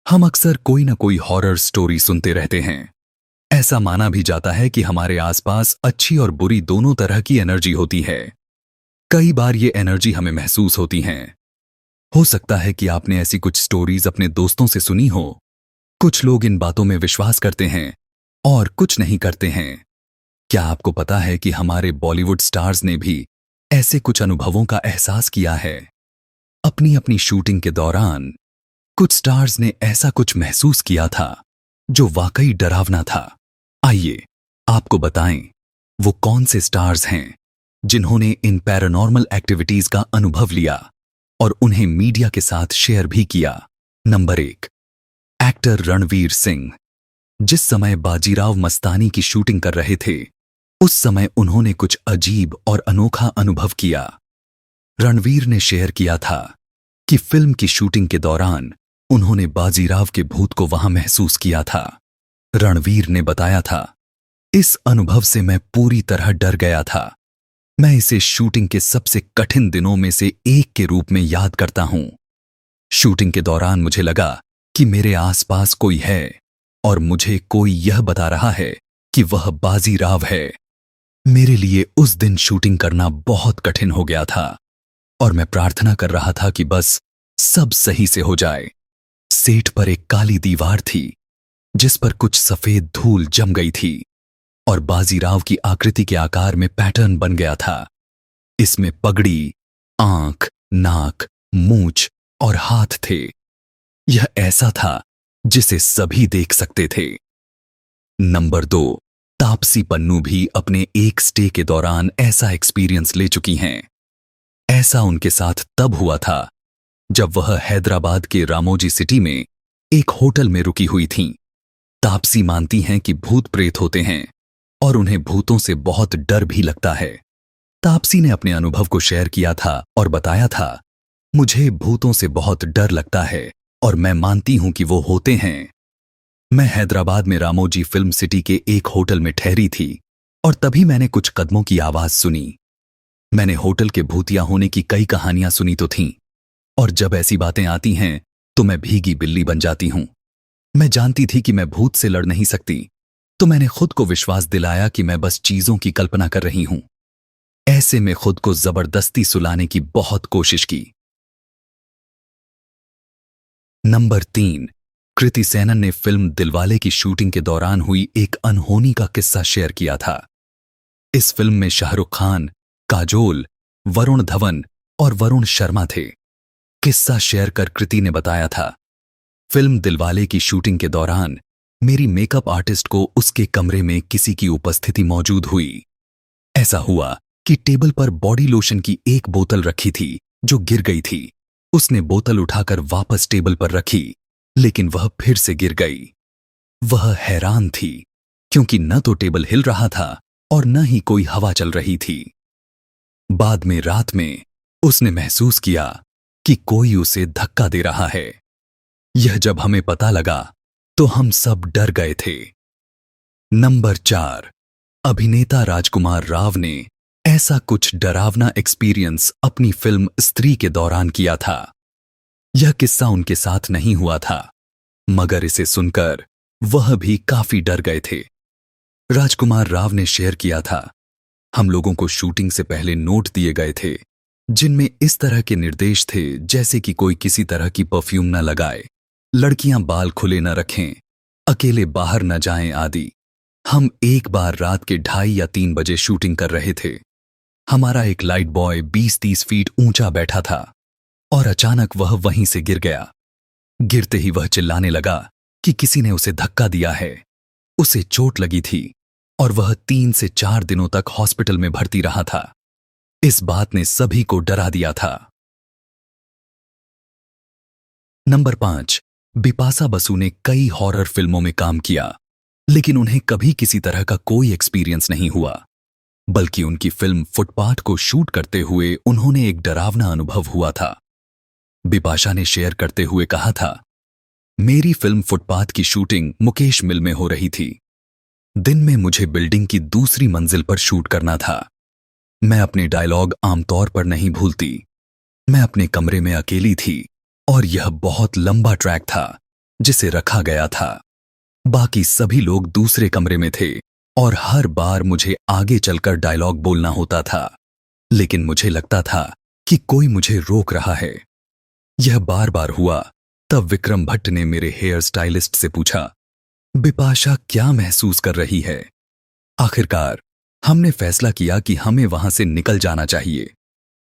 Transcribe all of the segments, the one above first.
हम अक्सर कोई ना कोई हॉरर स्टोरी सुनते रहते हैं। ऐसा माना भी जाता है कि हमारे आसपास अच्छी और बुरी दोनों तरह की एनर्जी होती है। कई बार ये एनर्जी हमें महसूस होती हैं। हो सकता है कि आपने ऐसी कुछ स्टोरीज अपने दोस्तों से सुनी हो। कुछ लोग इन बातों में विश्वास करते हैं और कुछ नहीं करते हैं। क्या आपको पता है कि हमारे बॉलीवुड स्टार्स ने भी ऐसे कुछ अनुभवों का एहसास किया है? अपनी अपनी शूटिंग के दौरान कुछ स्टार्स ने ऐसा कुछ महसूस किया था जो वाकई डरावना था। आइए आपको बताएं वो कौन से स्टार्स हैं जिन्होंने इन पैरानॉर्मल एक्टिविटीज का अनुभव लिया और उन्हें मीडिया के साथ शेयर भी किया। Number 1, actor Ranveer Singh. जिस समय बाजीराव मस्तानी की शूटिंग कर रहे थे, उस समय उन्होंने कुछ अजीब और अनोखा अनुभव किया। रणवीर ने शेयर किया था कि फिल्म की शूटिंग के दौरान उन्होंने बाजीराव के भूत को वहां महसूस किया था। रणवीर ने बताया था, इस अनुभव से मैं पूरी तरह डर गया था। मैं इसे शूटिंग के सबसे कठिन दिनों में से एक के रूप में याद करता हूं। शूटिंग के दौरान मुझे लगा कि मेरे आसपास कोई है और मुझे कोई यह बता रहा है कि वह बाजीराव है। मेरे लिए उस दिन शूटिंग करना बहुत कठिन हो गया था और मैं प्रार्थना कर रहा था कि बस सब सही से हो जाए। सेट पर एक काली दीवार थी जिस पर कुछ सफेद धूल जम गई थी और बाजीराव की आकृति के आकार में पैटर्न बन गया था। इसमें पगड़ी, आंख, नाक, मूंछ और हाथ थे। यह ऐसा था जिसे सभी देख सकते थे। नंबर 2, तापसी पन्नू भी अपने एक स्टे के दौरान ऐसा एक्सपीरियंस ले चुकी हैं। ऐसा उनके साथ तब हुआ था जब वह हैदराबाद के रामोजी सिटी में एक होटल में रुकी हुई थीं। तापसी मानती हैं कि भूत प्रेत होते हैं और उन्हें भूतों से बहुत डर भी लगता है। तापसी ने अपने अनुभव को शेयर किया था और बताया था, मुझे भूतों से बहुत डर लगता है और मैं मानती हूं कि वो होते हैं। मैं हैदराबाद में रामोजी फिल्म सिटी के एक होटल में ठहरी थी और तभी मैंने कुछ कदमों की आवाज सुनी। मैंने होटल के भूतिया होने की कई कहानियां सुनी तो थीं, और जब ऐसी बातें आती हैं तो मैं भीगी बिल्ली बन जाती हूं। मैं जानती थी कि मैं भूत से लड़ नहीं सकती, तो मैंने खुद को विश्वास दिलाया कि मैं बस चीजों की कल्पना कर रही हूं। ऐसे में खुद को जबरदस्ती सुलाने की बहुत कोशिश की। नंबर 3, कृति सेनन ने फिल्म दिलवाले की शूटिंग के दौरान हुई एक अनहोनी का किस्सा शेयर किया था। इस फिल्म में शाहरुख खान, काजोल, वरुण धवन और वरुण शर्मा थे। किस्सा शेयर कर कृति ने बताया था, फिल्म दिलवाले की शूटिंग के दौरान मेरी मेकअप आर्टिस्ट को उसके कमरे में किसी की उपस्थिति मौजूद हुई। ऐसा हुआ कि टेबल पर बॉडी लोशन की एक बोतल रखी थी जो गिर गई थी। उसने बोतल उठाकर वापस टेबल पर रखी, लेकिन वह फिर से गिर गई। वह हैरान थी क्योंकि न तो टेबल हिल रहा था और न ही कोई हवा चल रही थी। बाद में रात में उसने महसूस किया कि कोई उसे धक्का दे रहा है। यह जब हमें पता लगा तो हम सब डर गए थे। नंबर 4, अभिनेता राजकुमार राव ने ऐसा कुछ डरावना एक्सपीरियंस अपनी फिल्म स्त्री के दौरान किया था। यह किस्सा उनके साथ नहीं हुआ था, मगर इसे सुनकर वह भी काफी डर गए थे। राजकुमार राव ने शेयर किया था, हम लोगों को शूटिंग से पहले नोट दिए गए थे जिनमें इस तरह के निर्देश थे जैसे कि कोई किसी तरह की परफ्यूम न लगाए, लड़कियां बाल खुले न रखें, अकेले बाहर न जाएं आदि। हम एक बार रात के 2:30 या 3 बजे शूटिंग कर रहे थे। हमारा एक लाइट बॉय 20-30 फीट ऊंचा बैठा था और अचानक वह वहीं से गिर गया। गिरते ही वह चिल्लाने लगा कि किसी ने उसे धक्का दिया है। उसे चोट लगी थी और वह 3 से 4 दिनों तक हॉस्पिटल में भर्ती रहा था। इस बात ने सभी को डरा दिया था। नंबर 5, बिपाशा बसु ने कई हॉरर फिल्मों में काम किया, लेकिन उन्हें कभी किसी तरह का कोई एक्सपीरियंस नहीं हुआ, बल्कि उनकी फिल्म फुटपाथ को शूट करते हुए उन्होंने एक डरावना अनुभव हुआ था। बिपाशा ने शेयर करते हुए कहा था, मेरी फिल्म फुटपाथ की शूटिंग मुकेश मिल में हो रही थी। दिन में मुझे बिल्डिंग की दूसरी मंजिल पर शूट करना था। मैं अपने डायलॉग आमतौर पर नहीं भूलती। मैं अपने कमरे में अकेली थी और यह बहुत लंबा ट्रैक था जिसे रखा गया था। बाकी सभी लोग दूसरे कमरे में थे और हर बार मुझे आगे चलकर डायलॉग बोलना होता था, लेकिन मुझे लगता था कि कोई मुझे रोक रहा है। यह बार बार हुआ। तब विक्रम भट्ट ने मेरे हेयर स्टाइलिस्ट से पूछा, बिपाशा क्या महसूस कर रही है? आखिरकार हमने फैसला किया कि हमें वहां से निकल जाना चाहिए।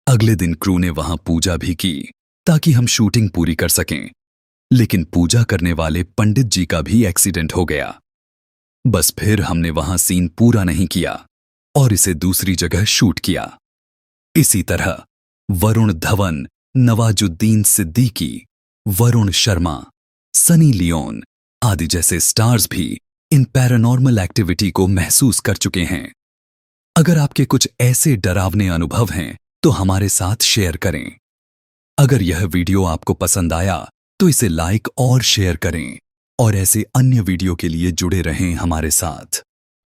अगले दिन क्रू ने वहां पूजा भी की ताकि हम शूटिंग पूरी कर सकें, लेकिन पूजा करने वाले पंडित जी का भी एक्सीडेंट हो गया। बस फिर हमने वहां सीन पूरा नहीं किया और इसे दूसरी जगह शूट किया। इसी तरह वरुण धवन, नवाजुद्दीन सिद्दीकी, वरुण शर्मा, सनी लियोन आदि जैसे स्टार्स भी इन पैरानॉर्मल एक्टिविटी को महसूस कर चुके हैं। अगर आपके कुछ ऐसे डरावने अनुभव हैं तो हमारे साथ शेयर करें। अगर यह वीडियो आपको पसंद आया तो इसे लाइक और शेयर करें और ऐसे अन्य वीडियो के लिए जुड़े रहें हमारे साथ।